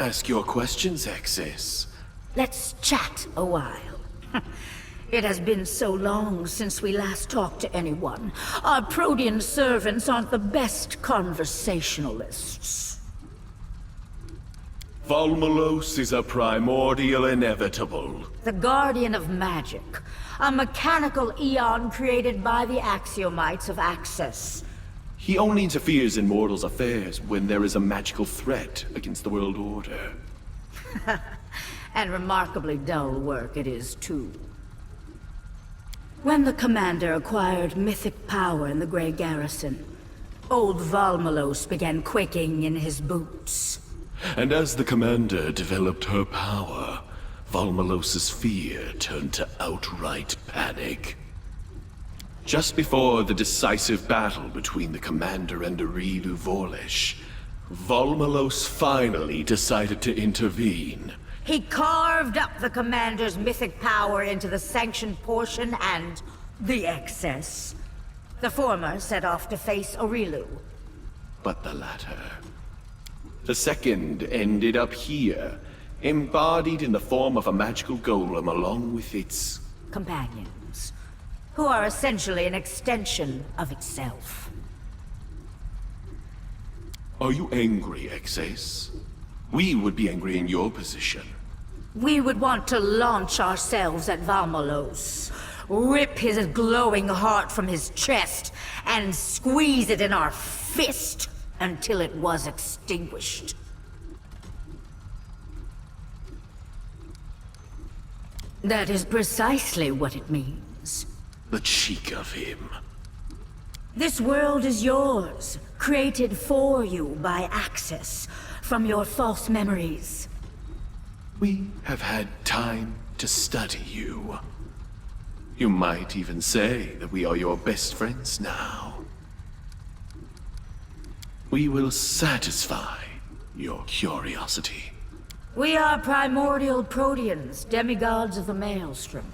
Ask your questions, Axis. Let's chat a while. It has been so long since we last talked to anyone. Our Protean servants aren't the best conversationalists. Volmalos is a primordial inevitable. The Guardian of Magic. A mechanical eon created by the Axiomites of Access. He only interferes in mortals' affairs when there is a magical threat against the world order. And remarkably dull work it is, too. When the Commander acquired mythic power in the Grey Garrison, old Volmalos began quaking in his boots. And as the Commander developed her power, Volmalos's fear turned to outright panic. Just before the decisive battle between the Commander and Arilu Vorlish, Volmalos finally decided to intervene. He carved up the Commander's mythic power into the sanctioned portion and the excess. The former set off to face Arilu. But the latter. The second ended up here, embodied in the form of a magical golem along with its Companions, who are essentially an extension of itself. Are you angry, Exes? We would be angry in your position. We would want to launch ourselves at Volmalos, rip his glowing heart from his chest, and squeeze it in our fist until it was extinguished. That is precisely what it means. The cheek of him. This world is yours, created for you by Access, from your false memories. We have had time to study you. You might even say that we are your best friends now. We will satisfy your curiosity. We are primordial Proteans, demigods of the Maelstrom,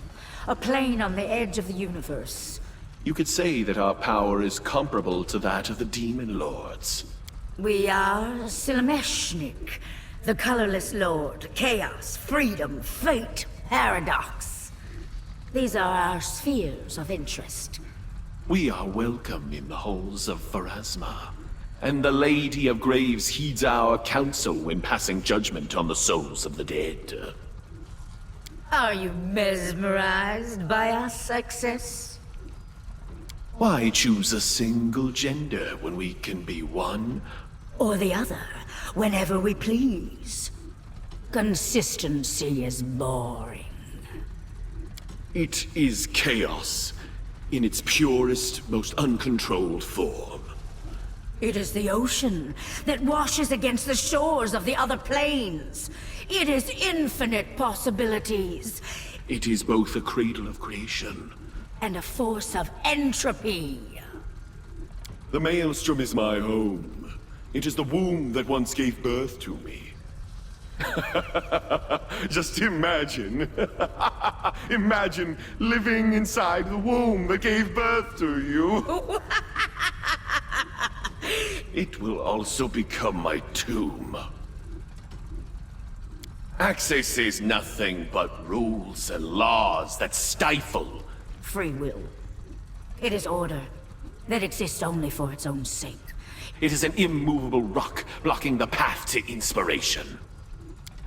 a plane on the edge of the universe. You could say that our power is comparable to that of the Demon Lords. We are Silmeshnik, the colorless lord, chaos, freedom, fate, paradox. These are our spheres of interest. We are welcome in the halls of Pharasma, and the Lady of Graves heeds our counsel when passing judgment on the souls of the dead. Are you mesmerized by our success? Why choose a single gender when we can be one? Or the other, whenever we please. Consistency is boring. It is chaos, in its purest, most uncontrolled form. It is the ocean that washes against the shores of the other planes. It is infinite possibilities. It is both a cradle of creation and a force of entropy. The Maelstrom is my home. It is the womb that once gave birth to me. Just imagine. Imagine living inside the womb that gave birth to you. It will also become my tomb. Access is nothing but rules and laws that stifle free will. It is order that exists only for its own sake. It is an immovable rock blocking the path to inspiration.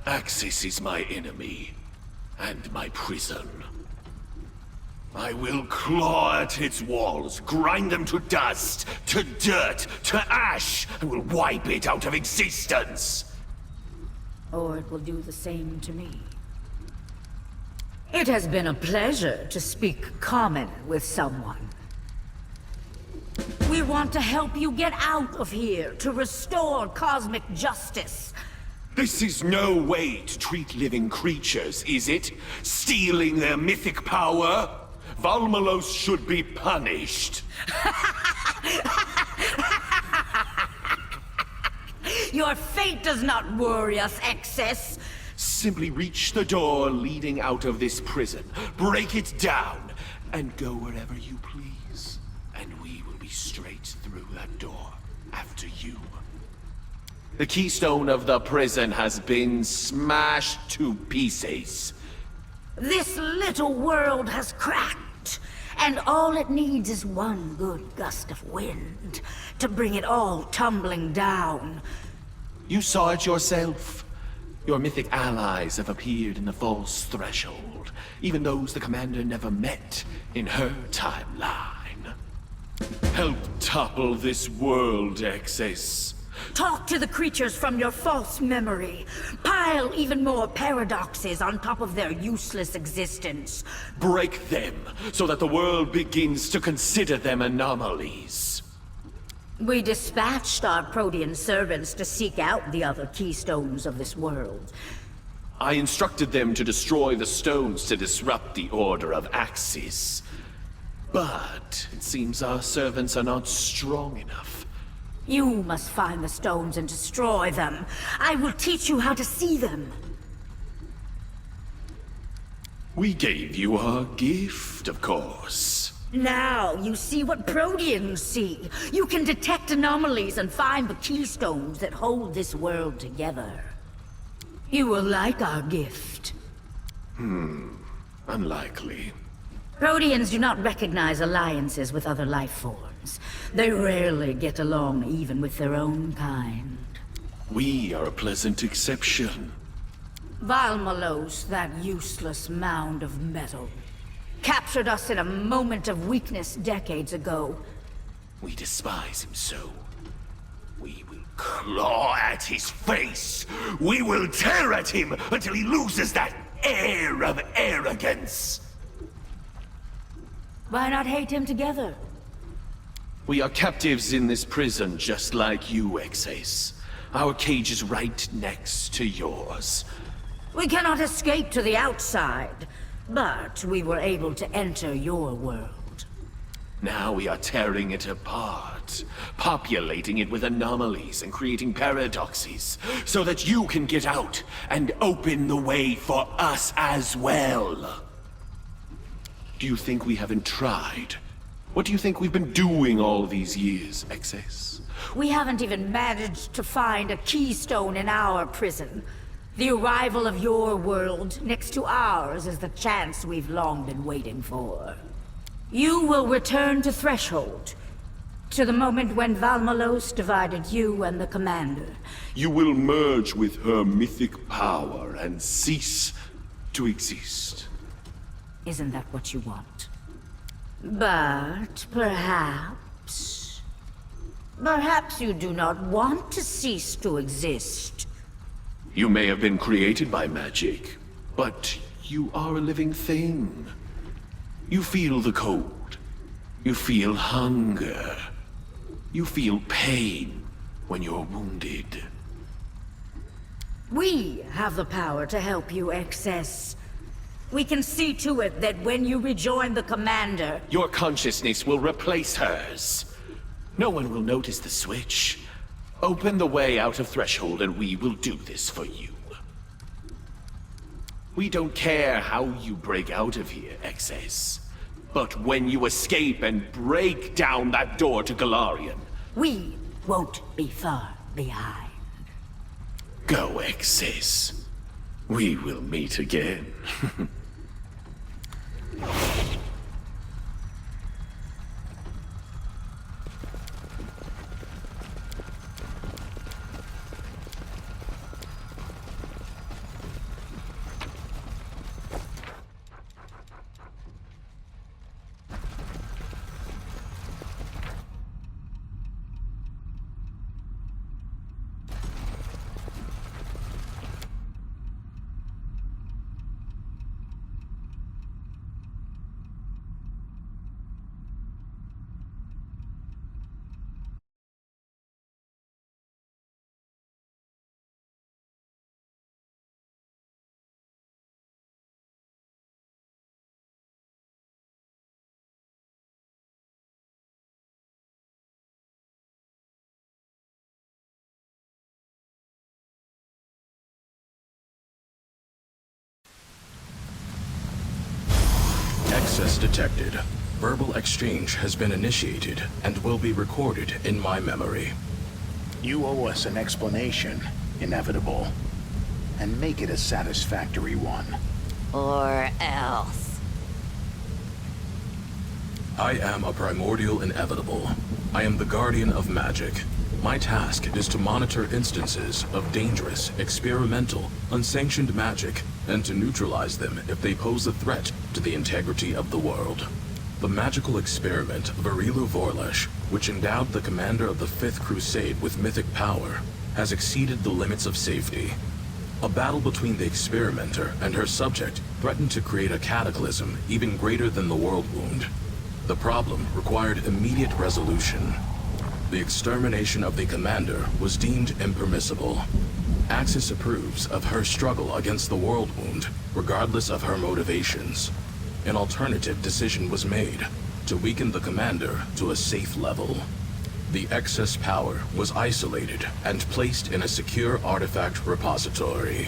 Axis is my enemy, and my prison. I will claw at its walls, grind them to dust, to dirt, to ash, and will wipe it out of existence. Or it will do the same to me. It has been a pleasure to speak common with someone. We want to help you get out of here, to restore cosmic justice. This is no way to treat living creatures, is it? Stealing their mythic power? Volmalos should be punished. Your fate does not worry us, Excess. Simply reach the door leading out of this prison, break it down, and go wherever you please. And we will be straight through that door after you. The keystone of the prison has been smashed to pieces. This little world has cracked, and all it needs is one good gust of wind to bring it all tumbling down. You saw it yourself. Your mythic allies have appeared in the false threshold, even those the commander never met in her timeline. Help topple this world, Excess. Talk to the creatures from your false memory. Pile even more paradoxes on top of their useless existence. Break them, so that the world begins to consider them anomalies. We dispatched our Protean servants to seek out the other keystones of this world. I instructed them to destroy the stones to disrupt the Order of Axis. But it seems our servants are not strong enough. You must find the stones and destroy them. I will teach you how to see them. We gave you our gift, of course. Now you see what Proteans see. You can detect anomalies and find the keystones that hold this world together. You will like our gift. Unlikely. Proteans do not recognize alliances with other life forms. They rarely get along even with their own kind. We are a pleasant exception. Valmalos, that useless mound of metal, captured us in a moment of weakness decades ago. We despise him so. We will claw at his face. We will tear at him until he loses that air of arrogance. Why not hate him together? We are captives in this prison just like you, Excess. Our cage is right next to yours. We cannot escape to the outside, but we were able to enter your world. Now we are tearing it apart, populating it with anomalies and creating paradoxes, so that you can get out and open the way for us as well. Do you think we haven't tried? What do you think we've been doing all these years, Excess? We haven't even managed to find a keystone in our prison. The arrival of your world next to ours is the chance we've long been waiting for. You will return to Threshold, to the moment when Valmalos divided you and the Commander. You will merge with her mythic power and cease to exist. Isn't that what you want? But perhaps you do not want to cease to exist. You may have been created by magic, but you are a living thing. You feel the cold. You feel hunger. You feel pain when you're wounded. We have the power to help you, Excess. We can see to it that when you rejoin the Commander... Your consciousness will replace hers. No one will notice the switch. Open the way out of Threshold and we will do this for you. We don't care how you break out of here, Excess. But when you escape and break down that door to Galarian... We won't be far behind. Go, Excess. We will meet again. Access detected. Verbal exchange has been initiated and will be recorded in my memory. You owe us an explanation, Inevitable. And make it a satisfactory one. Or else. I am a primordial inevitable. I am the guardian of magic. My task is to monitor instances of dangerous, experimental, unsanctioned magic, and to neutralize them if they pose a threat to the integrity of the world. The magical experiment of Arilu Vorlesh, which endowed the commander of the Fifth Crusade with mythic power, has exceeded the limits of safety. A battle between the experimenter and her subject threatened to create a cataclysm even greater than the World Wound. The problem required immediate resolution. The extermination of the commander was deemed impermissible. Axis approves of her struggle against the World Wound, regardless of her motivations. An alternative decision was made, to weaken the commander to a safe level. The excess power was isolated and placed in a secure artifact repository.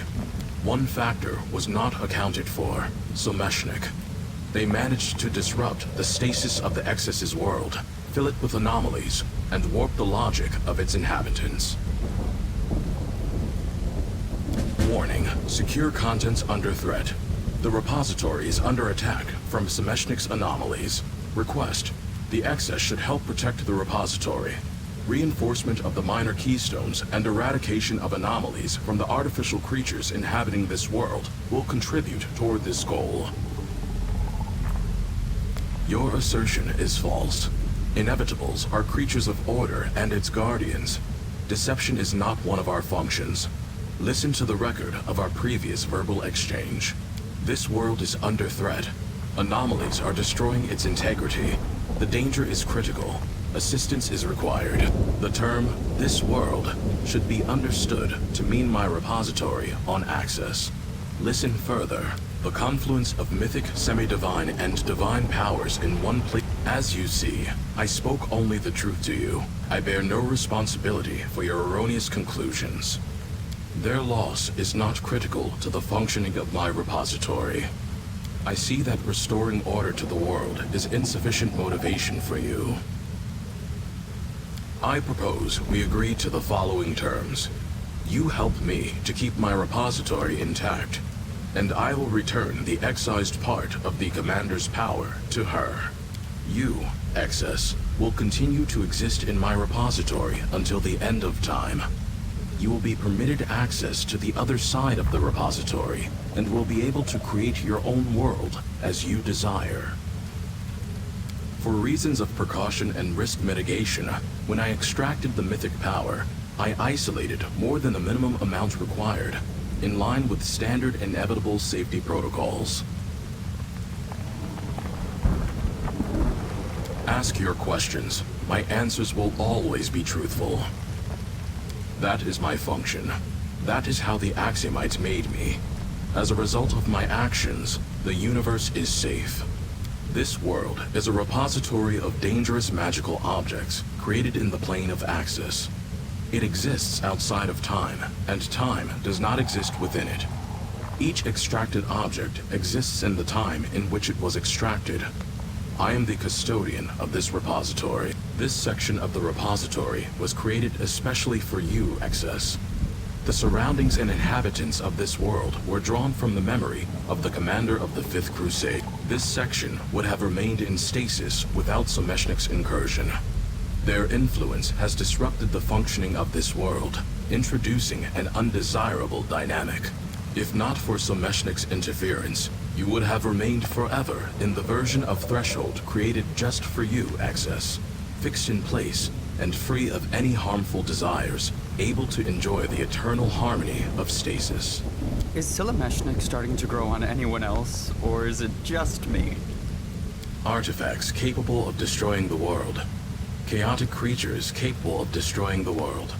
One factor was not accounted for, Someshnik. They managed to disrupt the stasis of the Excess's world, fill it with anomalies, and warp the logic of its inhabitants. Warning, secure contents under threat. The repository is under attack from Someshnik's anomalies. Request, the Excess should help protect the repository. Reinforcement of the minor keystones and eradication of anomalies from the artificial creatures inhabiting this world will contribute toward this goal. Your assertion is false. Inevitables are creatures of order and its guardians. Deception is not one of our functions. Listen to the record of our previous verbal exchange. This world is under threat. Anomalies are destroying its integrity. The danger is critical. Assistance is required. The term, this world, should be understood to mean my repository on Axis. Listen further. The confluence of mythic, semi-divine, and divine powers in one place. As you see, I spoke only the truth to you. I bear no responsibility for your erroneous conclusions. Their loss is not critical to the functioning of my repository. I see that restoring order to the world is insufficient motivation for you. I propose we agree to the following terms. You help me to keep my repository intact, and I will return the excised part of the commander's power to her. You, Excess, will continue to exist in my repository until the end of time. You will be permitted access to the other side of the repository, and will be able to create your own world as you desire. For reasons of precaution and risk mitigation, when I extracted the mythic power, I isolated more than the minimum amount required, in line with standard inevitable safety protocols. Ask your questions. My answers will always be truthful. That is my function. That is how the Axiomites made me. As a result of my actions, the universe is safe. This world is a repository of dangerous magical objects created in the plane of Axis. It exists outside of time, and time does not exist within it. Each extracted object exists in the time in which it was extracted. I am the custodian of this repository. This section of the repository was created especially for you, Excess. The surroundings and inhabitants of this world were drawn from the memory of the commander of the Fifth Crusade. This section would have remained in stasis without Someshnik's incursion. Their influence has disrupted the functioning of this world, introducing an undesirable dynamic. If not for Someshnik's interference, you would have remained forever in the version of Threshold created just for you, Excess, fixed in place and free of any harmful desires, able to enjoy the eternal harmony of stasis. Is Silameshnik starting to grow on anyone else, or is it just me? Artifacts capable of destroying the world. Chaotic creatures capable of destroying the world.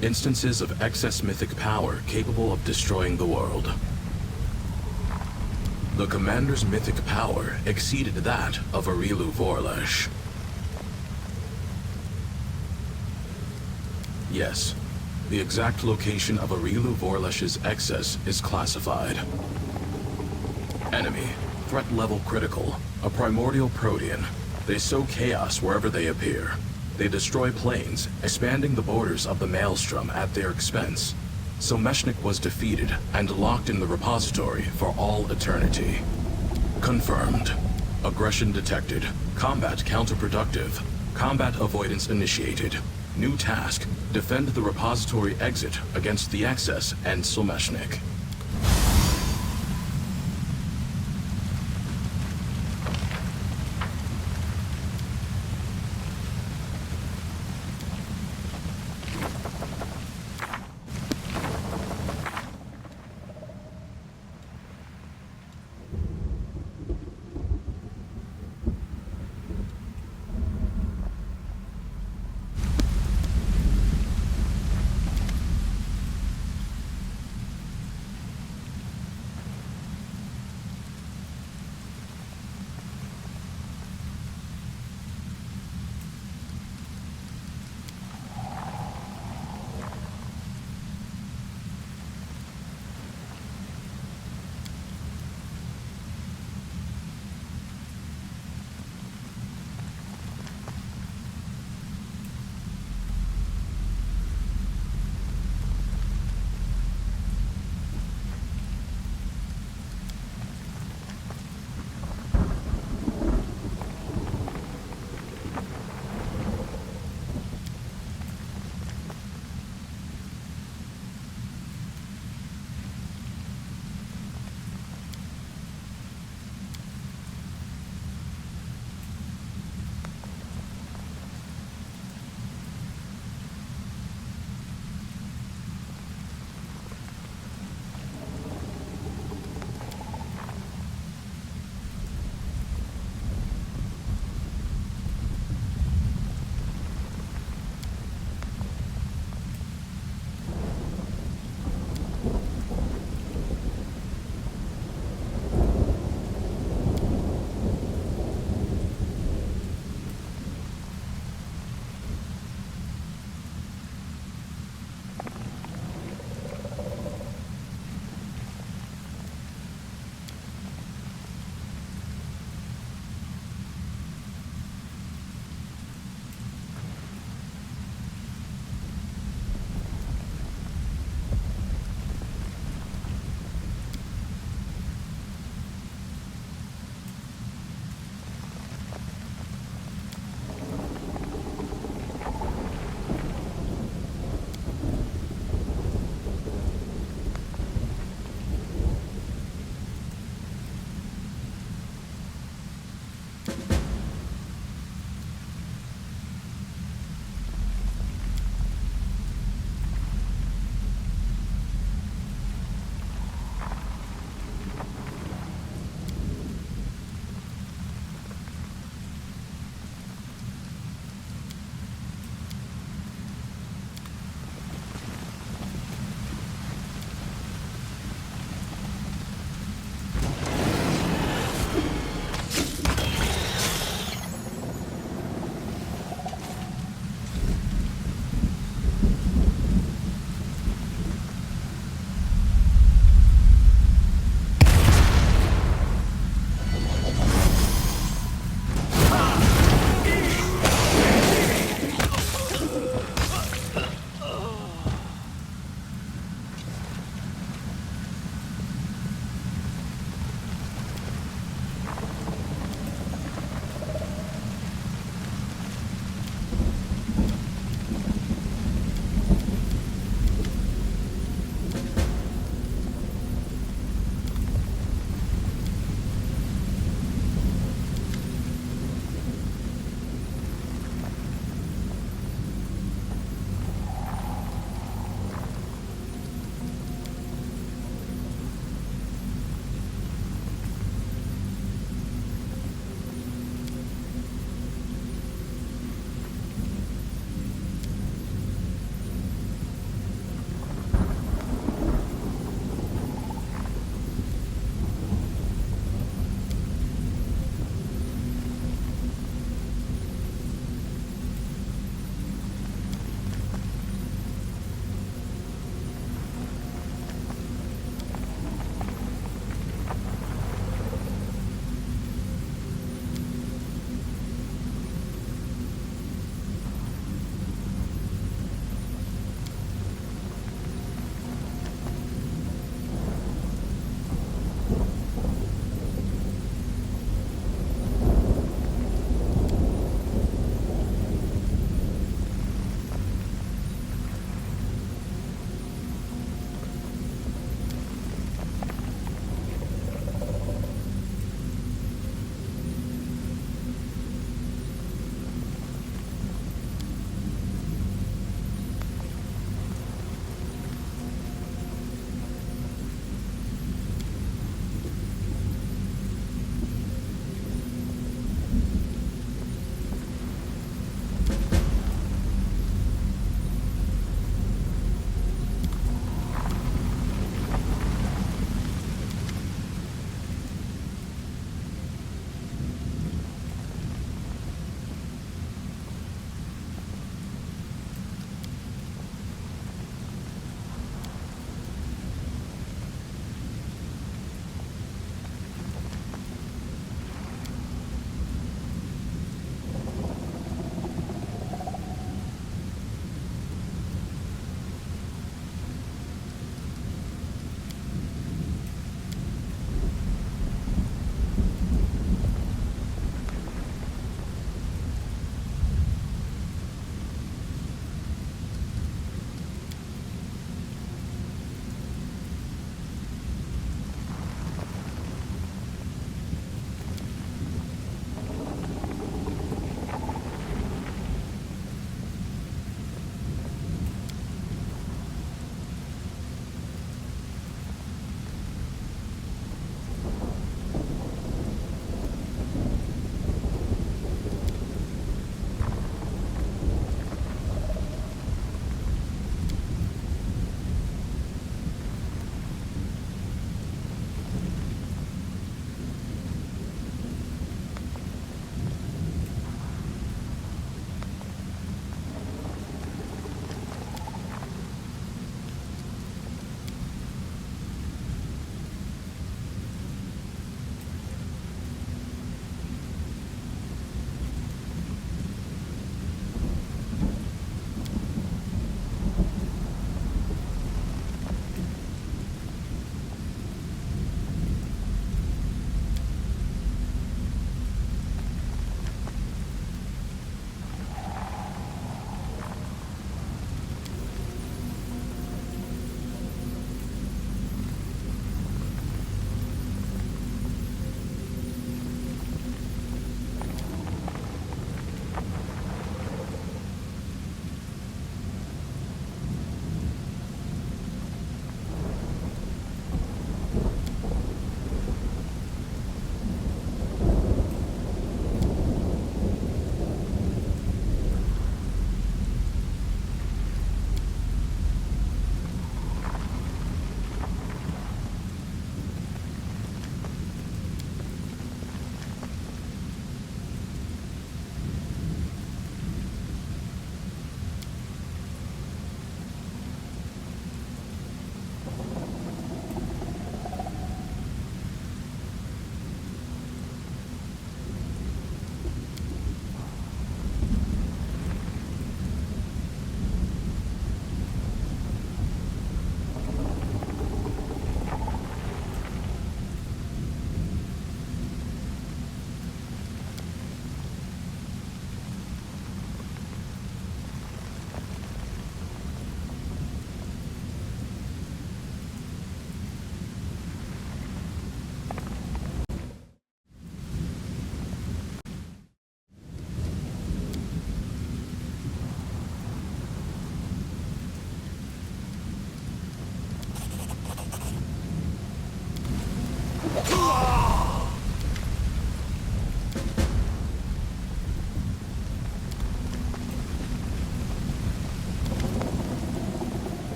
Instances of excess mythic power capable of destroying the world. The commander's mythic power exceeded that of Arilu Vorlesh. Yes, the exact location of Arilu Vorlesh's excess is classified. Enemy, threat level critical, a primordial protean. They sow chaos wherever they appear. They destroy planes, expanding the borders of the Maelstrom at their expense. Someshnik was defeated and locked in the repository for all eternity. Confirmed. Aggression detected. Combat counterproductive. Combat avoidance initiated. New task. Defend the repository exit against the Excess and Someshnik.